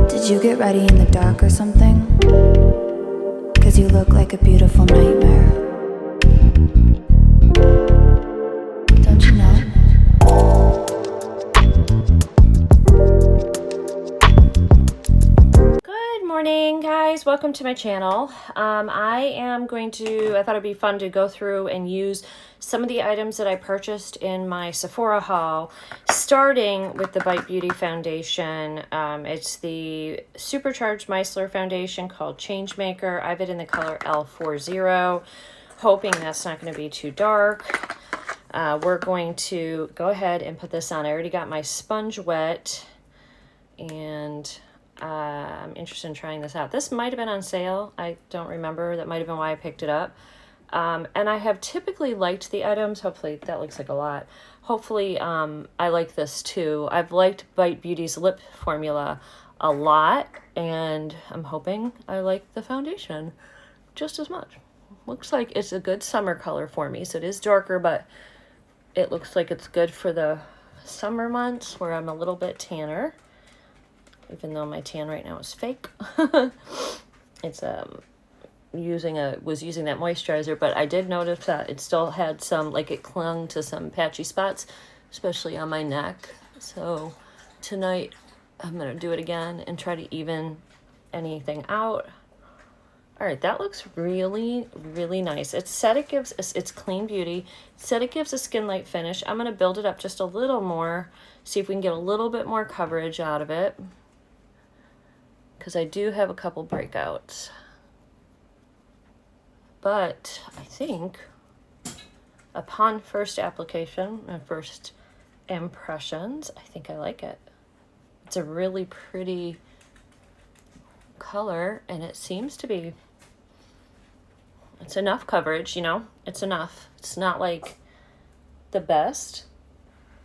Did you get ready in the dark or something? 'Cause you look like a beautiful nightmare. Don't you know? Good morning, guys. Welcome to my channel. I thought it'd be fun to go through and use some of the items that I purchased in my Sephora haul, starting with the Bite Beauty foundation. It's the Supercharged Micellar foundation called Changemaker. I have it in the color L40, hoping that's not going to be too dark. We're going to go ahead and put this on. I already got my sponge wet, and I'm interested in trying this out. This might have been on sale. I don't remember. That might have been why I picked it up. And I have typically liked the items. Hopefully, that looks like a lot. Hopefully, I like this too. I've liked Bite Beauty's lip formula a lot, and I'm hoping I like the foundation just as much. Looks like it's a good summer color for me. So it is darker, but it looks like it's good for the summer months where I'm a little bit tanner. Even though my tan right now is fake. It's was using that moisturizer, but I did notice that it still had some, like, it clung to some patchy spots, especially on my neck. So tonight I'm gonna do it again and try to even anything out. All right, that looks really, really nice. It said it gives, it's Clean Beauty. It said it gives a skin light finish. I'm gonna build it up just a little more, see if we can get a little bit more coverage out of it, because I do have a couple breakouts. But I think upon first application and first impressions, I think I like it. It's a really pretty color, and it seems to be, it's enough coverage, you know, it's enough. It's not like the best,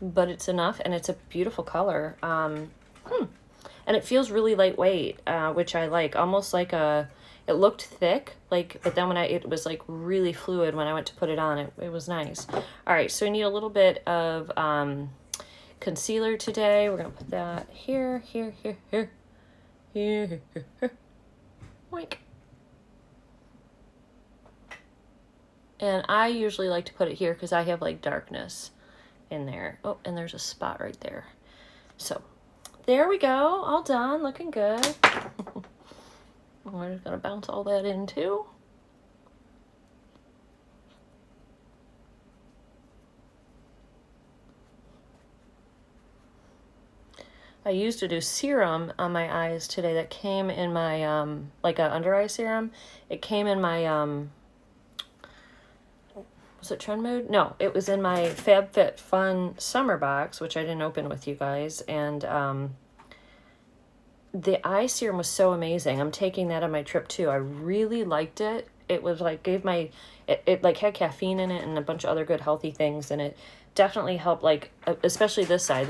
but it's enough, and it's a beautiful color. And it feels really lightweight, which I like. Almost like it looked thick, like, but then when it was like really fluid when I went to put it on. It was nice. All right, so we need a little bit of concealer today. We're gonna put that here. Oink. And I usually like to put it here because I have like darkness in there. Oh, and there's a spot right there. So there we go, all done, looking good. We're just gonna bounce all that in too. I used to do serum on my eyes today that came in my, like a under eye serum. It came in my, was it Trend Mood? No, it was in my FabFitFun summer box, which I didn't open with you guys. And the eye serum was so amazing. I'm taking that on my trip too. I really liked it. It was like, it like had caffeine in it and a bunch of other good healthy things. And it definitely helped, like, especially this side.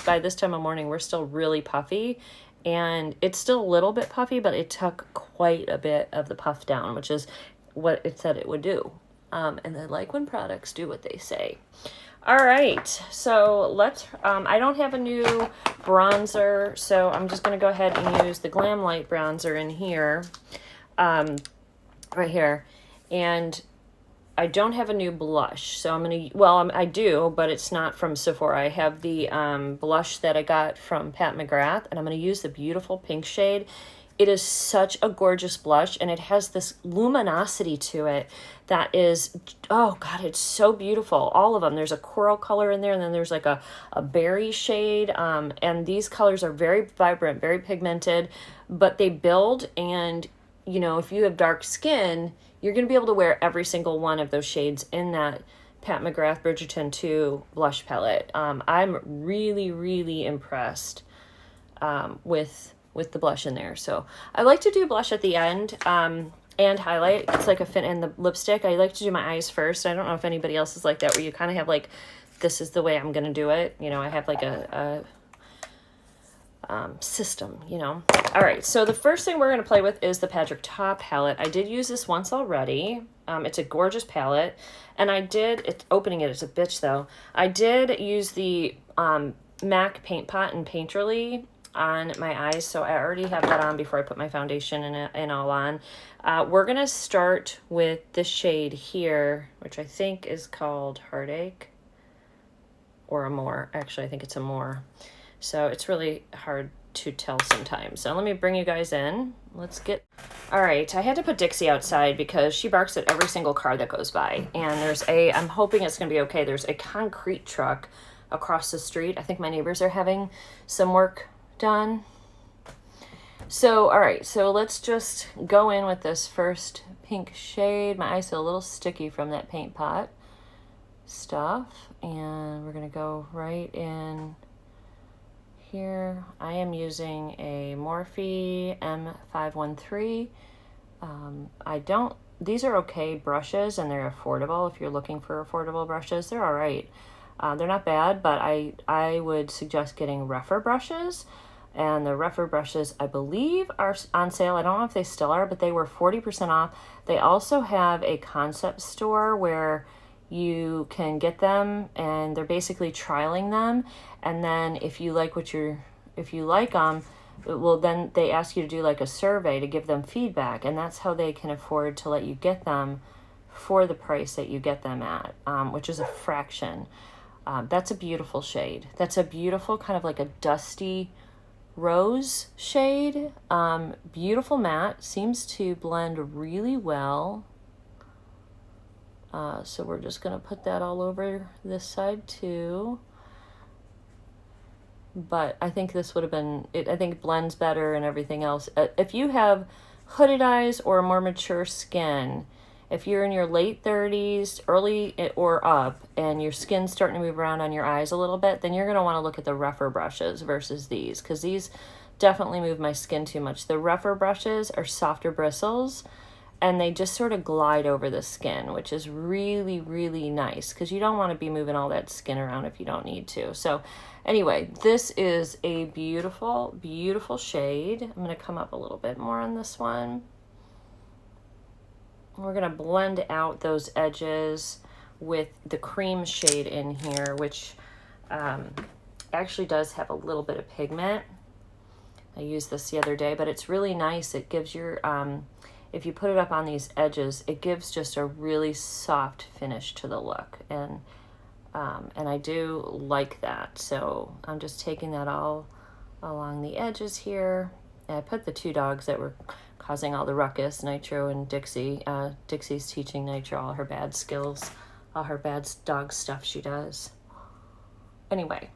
By this time of morning, we're still really puffy. And it's still a little bit puffy, but it took quite a bit of the puff down, which is what it said it would do. And I like when products do what they say. All right, so let's, I don't have a new bronzer, so I'm just going to go ahead and use the Glam Light bronzer in here, right here. And I don't have a new blush, so I'm going to, well, I do, but it's not from Sephora. I have the blush that I got from Pat McGrath, and I'm going to use the beautiful pink shade. It is such a gorgeous blush, and it has this luminosity to it that is, oh God, it's so beautiful. All of them. There's a coral color in there, and then there's like a berry shade, and these colors are very vibrant, very pigmented, but they build, and, you know, if you have dark skin, you're going to be able to wear every single one of those shades in that Pat McGrath Bridgerton 2 blush palette. I'm really, really impressed with the blush in there. So I like to do blush at the end and highlight. It's like a fit in the lipstick. I like to do my eyes first. I don't know if anybody else is like that, where you kind of have like, this is the way I'm gonna do it. You know, I have like a system, you know. All right, so the first thing we're gonna play with is the Patrick Ta palette. I did use this once already. It's a gorgeous palette, and opening it is a bitch though. I did use the MAC Paint Pot and Painterly on my eyes, so I already have that on before I put my foundation and all on. We're going to start with this shade here, which I think is called Heartache, or Amore. Actually, I think it's Amore. So it's really hard to tell sometimes. So let me bring you guys in. Let's get... All right, I had to put Dixie outside because she barks at every single car that goes by. And I'm hoping it's going to be okay. There's a concrete truck across the street. I think my neighbors are having some work done. So, all right, so let's just go in with this first pink shade. My eyes feel a little sticky from that paint pot stuff. And we're going to go right in here. I am using a Morphe M513. These are okay brushes, and they're affordable. If you're looking for affordable brushes, they're all right. They're not bad, but I would suggest getting rougher brushes. And the rougher brushes, I believe, are on sale. I don't know if they still are, but they were 40% off. They also have a concept store where you can get them, and they're basically trialing them. And then if you like them, well, then they ask you to do like a survey to give them feedback, and that's how they can afford to let you get them for the price that you get them at, which is a fraction. That's a beautiful shade. That's a beautiful kind of like a dusty rose shade. Beautiful matte, seems to blend really well. So we're just going to put that all over this side too. But I think this would have been, I think it blends better and everything else. If you have hooded eyes or more mature skin, if you're in your late 30s, early or up, and your skin's starting to move around on your eyes a little bit, then you're going to want to look at the rougher brushes versus these, because these definitely move my skin too much. The rougher brushes are softer bristles, and they just sort of glide over the skin, which is really, really nice, because you don't want to be moving all that skin around if you don't need to. So anyway, this is a beautiful, beautiful shade. I'm going to come up a little bit more on this one. We're going to blend out those edges with the cream shade in here, which actually does have a little bit of pigment. I used this the other day, but it's really nice. It gives your, if you put it up on these edges, it gives just a really soft finish to the look. And I do like that. So I'm just taking that all along the edges here. And I put the two dogs that were causing all the ruckus, Nitro and Dixie. Dixie's teaching Nitro all her bad skills, all her bad dog stuff she does. Anyway,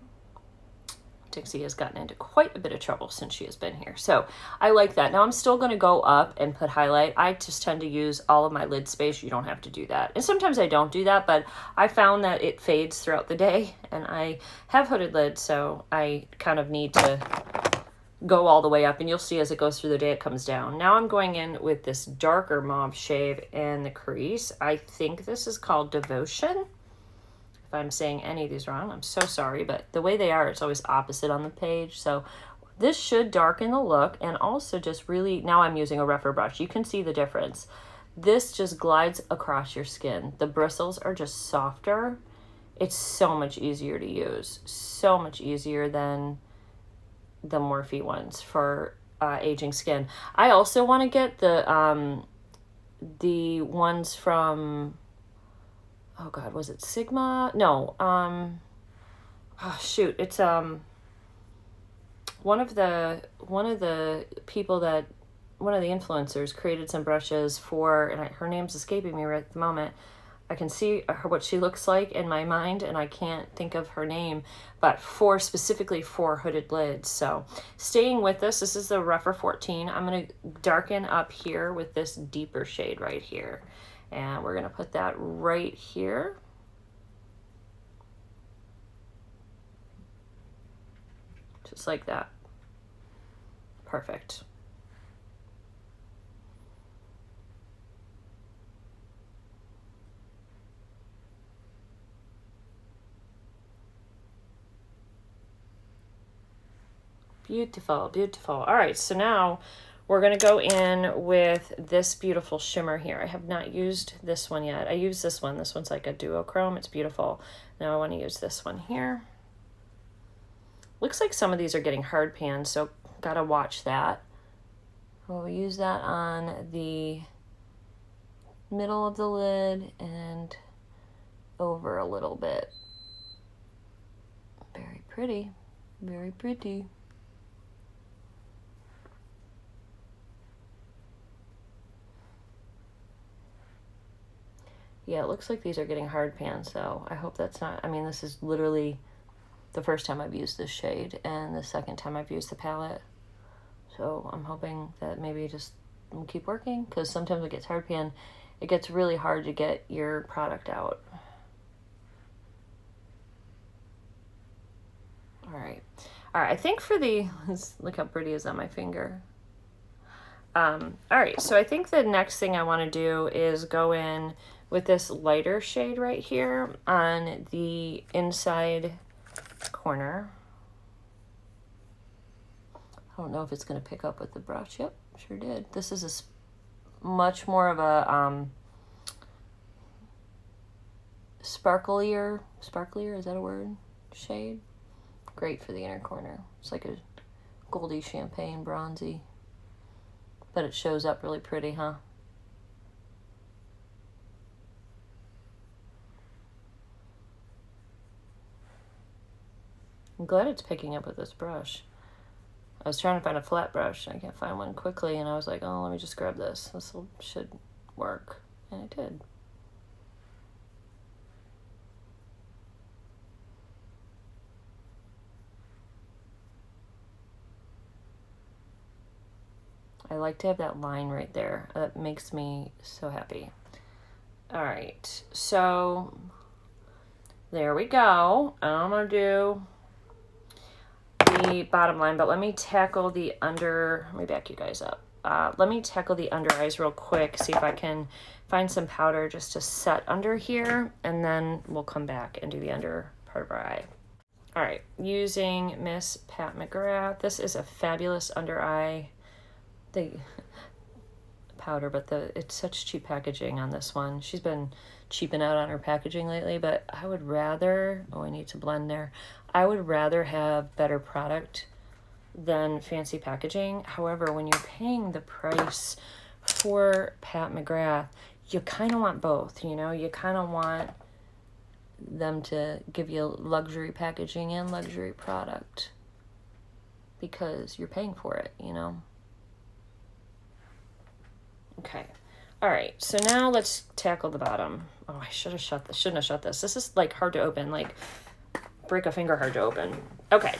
Dixie has gotten into quite a bit of trouble since she has been here. So I like that. Now I'm still going to go up and put highlight. I just tend to use all of my lid space. You don't have to do that. And sometimes I don't do that, but I found that it fades throughout the day, and I have hooded lids, so I kind of need to go all the way up, and you'll see as it goes through the day it comes down. Now I'm going in with this darker mauve shade in the crease. I think this is called Devotion. If I'm saying any of these wrong, I'm so sorry, but the way they are, it's always opposite on the page. So this should darken the look, and also just really, now I'm using a rougher brush. You can see the difference. This just glides across your skin. The bristles are just softer. It's so much easier to use. So much easier than the Morphe ones for aging skin. I also want to get the ones from, oh God, was it Sigma? No, oh shoot, it's one of the people that, one of the influencers created some brushes for, and her name's escaping me right at the moment. I can see what she looks like in my mind, and I can't think of her name, but specifically for hooded lids. So staying with this is the rougher 14. I'm going to darken up here with this deeper shade right here. And we're going to put that right here. Just like that. Perfect. Beautiful, beautiful. All right, so now we're going to go in with this beautiful shimmer here. I have not used this one yet. I use this one. This one's like a duochrome. It's beautiful. Now I want to use this one here. Looks like some of these are getting hard panned, so gotta watch that. We'll use that on the middle of the lid and over a little bit. Very pretty, very pretty. Yeah, it looks like these are getting hard panned, so I hope that's not, I mean, this is literally the first time I've used this shade and the second time I've used the palette. So I'm hoping that maybe just will keep working, because sometimes it gets hard panned. It gets really hard to get your product out. All right, I think for the, look how pretty is on my finger. All right, so I think the next thing I want to do is go in with this lighter shade right here on the inside corner. I don't know if it's going to pick up with the brush. Yep, sure did. This is a much more of a sparklier, is that a word? Shade. Great for the inner corner. It's like a goldy champagne bronzy, but it shows up really pretty, huh? I'm glad it's picking up with this brush. I was trying to find a flat brush. I can't find one quickly, and I was like, oh, let me just grab this. This should work. And it did. I like to have that line right there. That makes me so happy. All right, so there we go. I'm gonna do the bottom line, but let me tackle the under, let me back you guys up. Let me tackle the under eyes real quick, see if I can find some powder just to set under here, and then we'll come back and do the under part of our eye. All right, using Miss Pat McGrath. This is a fabulous under eye powder, but it's such cheap packaging on this one. She's been cheaping out on her packaging lately, but I would rather, oh, I need to blend there. I would rather have better product than fancy packaging. However, when you're paying the price for Pat McGrath, you kind of want both, you know? You kind of want them to give you luxury packaging and luxury product because you're paying for it, you know? Okay. All right. So now let's tackle the bottom. Oh, I should have shut this. Shouldn't have shut this. This is like hard to open, like break a finger hard to open. Okay.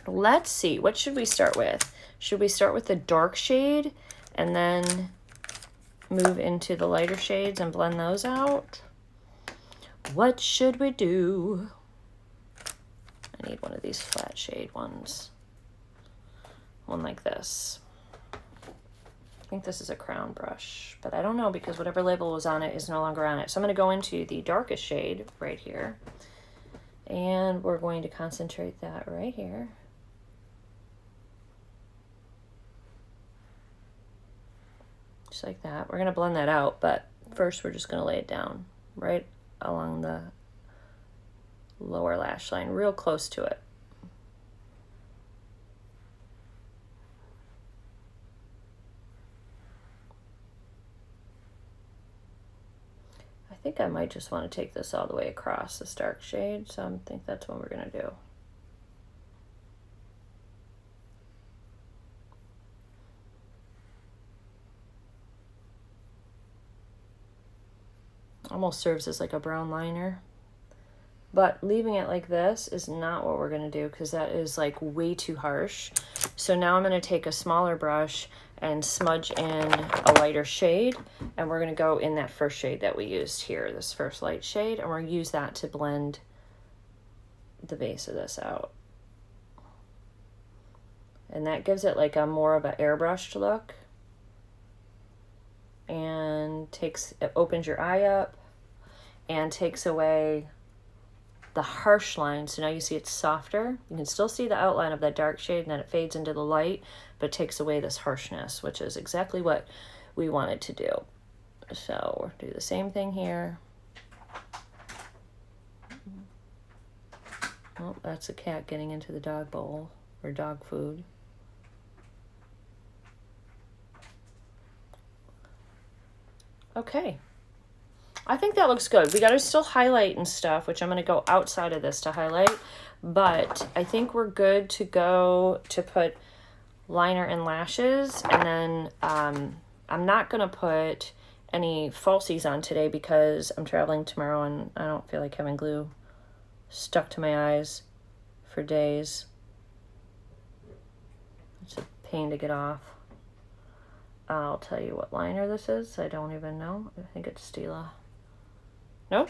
Let's see. What should we start with? Should we start with the dark shade and then move into the lighter shades and blend those out? What should we do? I need one of these flat shade ones. One like this. I think this is a crown brush, but I don't know because whatever label was on it is no longer on it. So I'm going to go into the darkest shade right here, and we're going to concentrate that right here. Just like that. We're going to blend that out, but first we're just going to lay it down right along the lower lash line, real close to it. I think I might just want to take this all the way across this dark shade, so I think that's what we're going to do. Almost serves as like a brown liner, but leaving it like this is not what we're going to do because that is like way too harsh. So now I'm going to take a smaller brush and smudge in a lighter shade, and we're going to go in that first shade that we used here, this first light shade, and we're going to use that to blend the base of this out. And that gives it like a more of an airbrushed look, and it opens your eye up and takes away the harsh line. So now you see it's softer. You can still see the outline of that dark shade, and then it fades into the light, but takes away this harshness, which is exactly what we wanted to do. So we'll do the same thing here. Oh, that's a cat getting into the dog bowl or dog food. Okay. I think that looks good. We got to still highlight and stuff, which I'm going to go outside of this to highlight. But I think we're good to go to put liner and lashes. And then I'm not going to put any falsies on today because I'm traveling tomorrow and I don't feel like having glue stuck to my eyes for days. It's a pain to get off. I'll tell you what liner this is. I don't even know. I think it's Stila. Nope.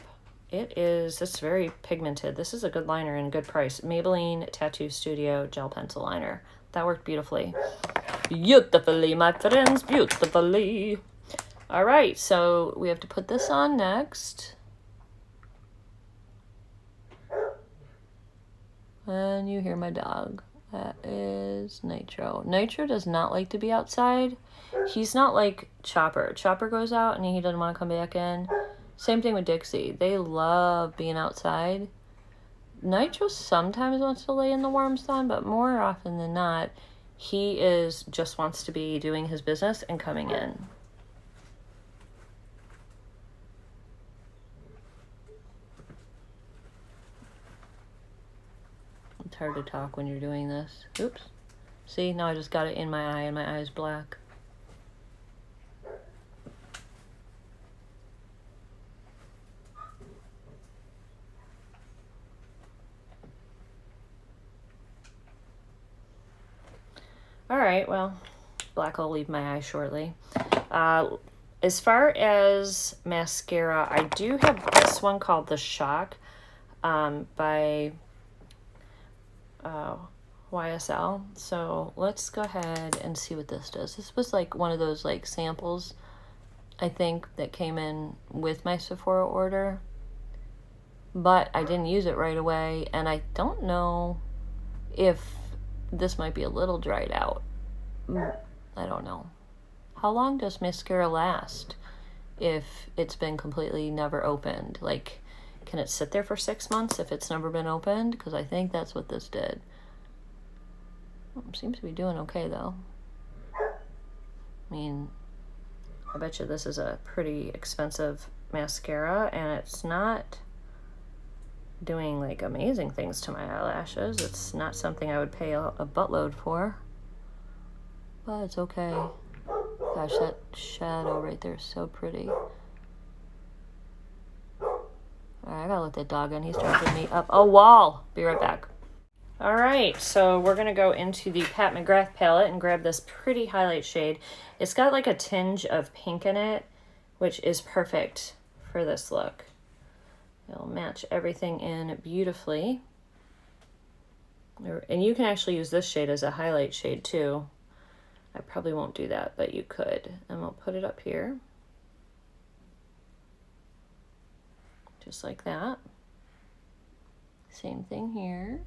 It is. It's very pigmented. This is a good liner and good price. Maybelline Tattoo Studio Gel Pencil Liner. That worked beautifully. Beautifully, my friends. Beautifully. All right. So we have to put this on next. And you hear my dog. That is Nitro. Nitro does not like to be outside. He's not like Chopper. Chopper goes out and he doesn't want to come back in. Same thing with Dixie. They love being outside. Nitro sometimes wants to lay in the warm sun, but more often than not, he just wants to be doing his business and coming in. It's hard to talk when you're doing this. Oops. See, now I just got it in my eye and my eye is black. All right, well, black will leave my eye shortly. As far as mascara, I do have this one called The Shock by YSL. So let's go ahead and see what this does. This was like one of those like samples, I think, that came in with my Sephora order. But I didn't use it right away, and I don't know if this might be a little dried out. I don't know. How long does mascara last if it's been completely never opened? Like, can it sit there for 6 months if it's never been opened? Because I think that's what this did. Seems to be doing okay, though. I mean, I bet you this is a pretty expensive mascara, and it's not doing like amazing things to my eyelashes. It's not something I would pay a buttload for, but it's okay. Gosh, that shadow right there is so pretty. All right, I gotta let that dog in. He's trying to get me up a wall. Be right back. All right, so we're gonna go into the Pat McGrath palette and grab this pretty highlight shade. It's got like a tinge of pink in it, which is perfect for this look. It'll match everything in beautifully. And you can actually use this shade as a highlight shade too. I probably won't do that, but you could. And we'll put it up here. Just like that. Same thing here.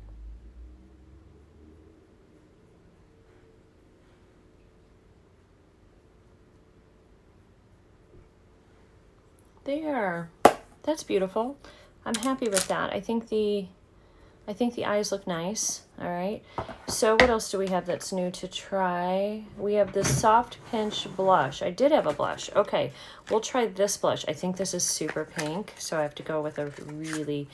There. That's beautiful. I'm happy with that. I think the eyes look nice. All right. So what else do we have that's new to try? We have this Soft Pinch blush. I did have a blush. Okay. We'll try this blush. I think this is super pink, so I have to go with a really,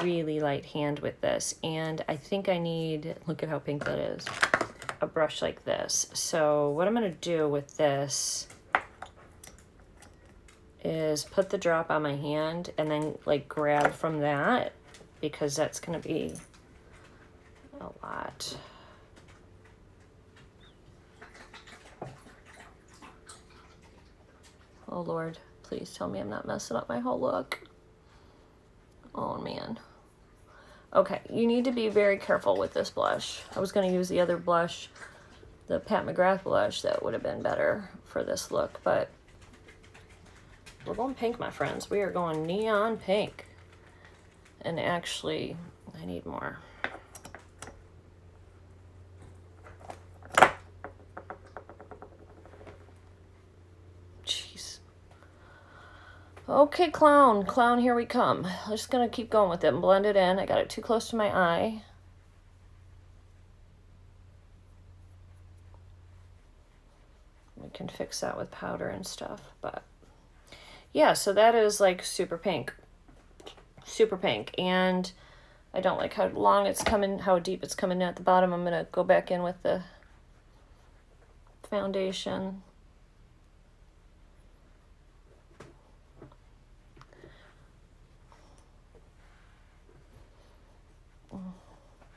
really light hand with this. And I think I need, look at how pink that is, a brush like this. So what I'm going to do with this is put the drop on my hand and then like grab from that, because that's going to be a lot. Oh Lord, please tell me I'm not messing up my whole look. Oh man. Okay, you need to be very careful with this blush. I was going to use the other blush, the Pat McGrath blush, that would have been better for this look, but we're going pink, my friends. We are going neon pink. And actually, I need more. Jeez. Okay, clown, here we come. I'm just gonna keep going with it and blend it in. I got it too close to my eye. We can fix that with powder and stuff, but yeah, so that is like super pink, and I don't like how long it's coming, how deep it's coming in at the bottom. I'm gonna go back in with the foundation.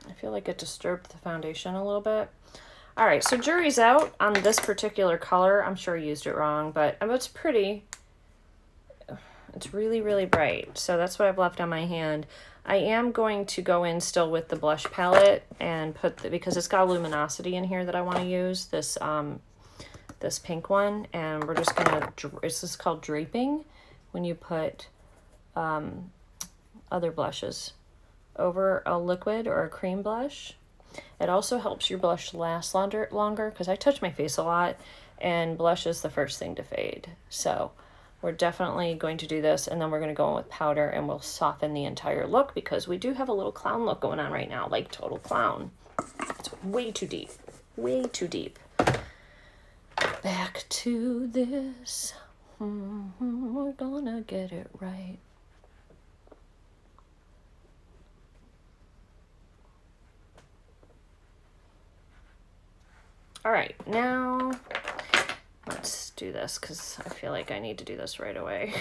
I feel like it disturbed the foundation a little bit. All right, so jury's out on this particular color. I'm sure I used it wrong, but it's pretty. It's really, really bright. So that's what I've left on my hand. I am going to go in still with the blush palette and put because it's got luminosity in here that I want to use, this this pink one, and we're just gonna, this is called draping, when you put other blushes over a liquid or a cream blush. It also helps your blush last longer because I touch my face a lot and blush is the first thing to fade. So we're definitely going to do this, and then we're going to go in with powder and we'll soften the entire look because we do have a little clown look going on right now, like total clown. It's way too deep, way too deep. Back to this. We're gonna get it right. All right, now let's do this because I feel like I need to do this right away.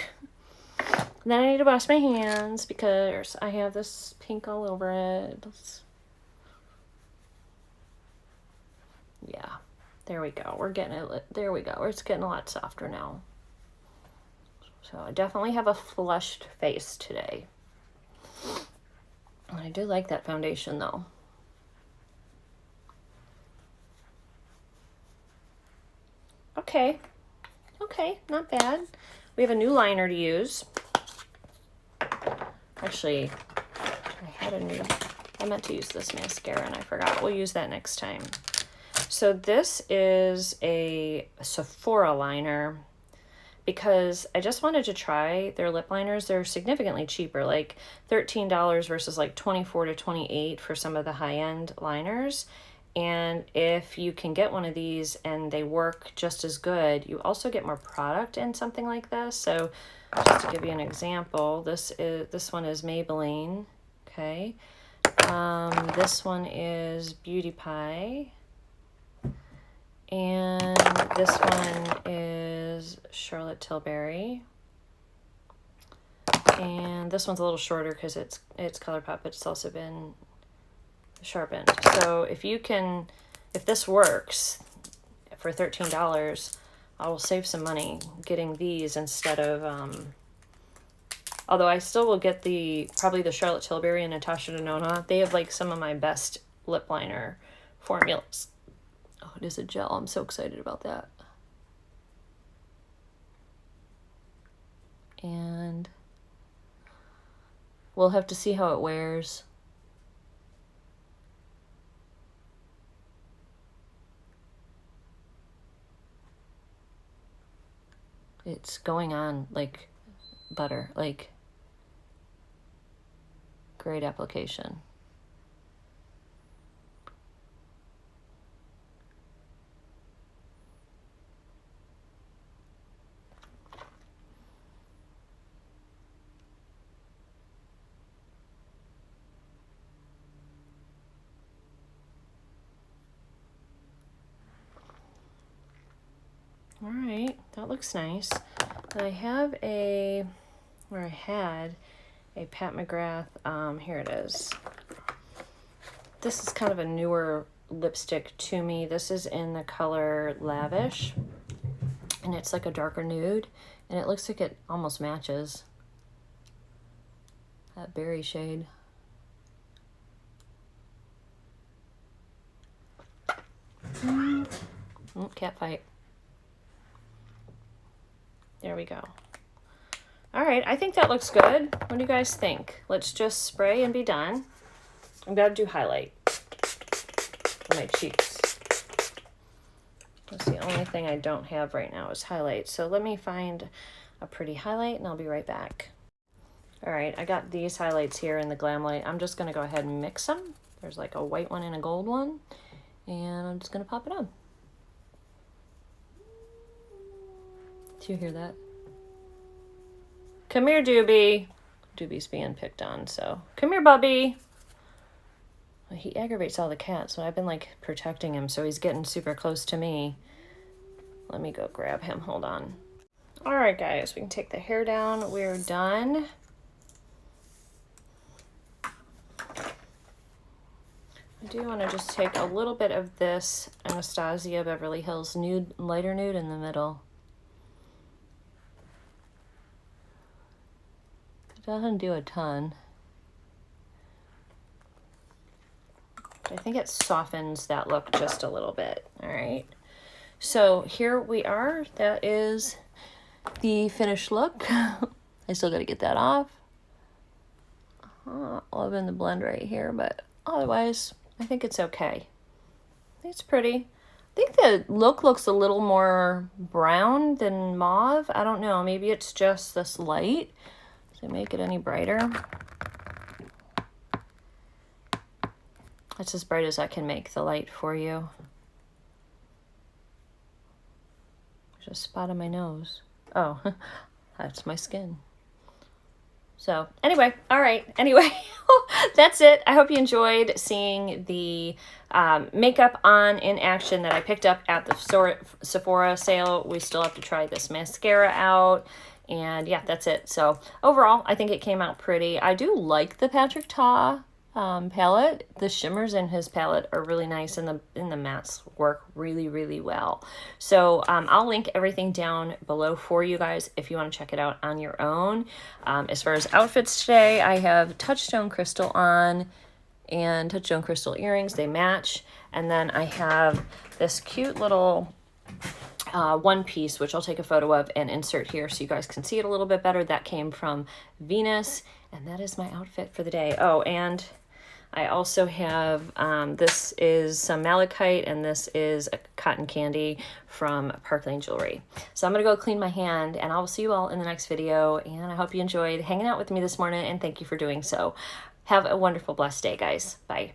Then I need to wash my hands because I have this pink all over it. Yeah, there we go. We're getting it. There we go. It's getting a lot softer now. So I definitely have a flushed face today. I do like that foundation though. Okay, not bad. We have a new liner to use. Actually, I meant to use this mascara and I forgot. We'll use that next time. So this is a Sephora liner because I just wanted to try their lip liners. They're significantly cheaper, like $13 versus like $24 to $28 for some of the high-end liners. And if you can get one of these and they work just as good, you also get more product in something like this. So just to give you an example, this one is Maybelline, okay? This one is Beauty Pie. And this one is Charlotte Tilbury. And this one's a little shorter because it's ColourPop, but it's also been sharpened. So if this works for $13, I will save some money getting these instead of, although I still will get probably the Charlotte Tilbury and Natasha Denona. They have like some of my best lip liner formulas. Oh, it is a gel. I'm so excited about that. And we'll have to see how it wears. It's going on like butter, like great application. All right, that looks nice. I have I had a Pat McGrath, here it is. This is kind of a newer lipstick to me. This is in the color Lavish, and it's like a darker nude, and it looks like it almost matches that berry shade. Oh, cat fight. There we go. All right, I think that looks good. What do you guys think? Let's just spray and be done. I'm gonna do highlight on my cheeks. That's the only thing I don't have right now is highlight. So let me find, a pretty highlight, and I'll be right back. All right, I got these highlights here in the Glam Light. I'm just gonna go ahead and mix them. There's like a white one and a gold one, and I'm just gonna pop it on. Do you hear that? Come here, Doobie. Doobie's being picked on, so come here, Bubby. He aggravates all the cats, so I've been like protecting him, so he's getting super close to me. Let me go grab him, hold on. All right, guys, we can take the hair down. We're done. I do want to just take a little bit of this Anastasia Beverly Hills nude, lighter nude in the middle. It doesn't do a ton. But I think it softens that look just a little bit. All right. So here we are. That is the finished look. I still got to get that off. Loving the blend right here, but otherwise, I think it's okay. It's pretty. I think the look looks a little more brown than mauve. I don't know. Maybe it's just this light. Does it make it any brighter? It's as bright as I can make the light for you. There's a spot on my nose. Oh, that's my skin. So anyway, all right. Anyway, that's it. I hope you enjoyed seeing the makeup on in action that I picked up at the Sephora sale. We still have to try this mascara out. And yeah, that's it. So overall, I think it came out pretty. I do like the Patrick Ta palette. The shimmers in his palette are really nice, and the mattes work really, really well. So I'll link everything down below for you guys if you want to check it out on your own. As far as outfits today, I have Touchstone Crystal on and Touchstone Crystal earrings. They match. And then I have this cute little one piece, which I'll take a photo of and insert here so you guys can see it a little bit better. That came from Venus, and that is my outfit for the day. Oh, and I also have, this is some malachite, and this is a cotton candy from Park Lane Jewelry. So I'm going to go clean my hand, and I will see you all in the next video. And I hope you enjoyed hanging out with me this morning, and thank you for doing so. Have a wonderful, blessed day, guys. Bye.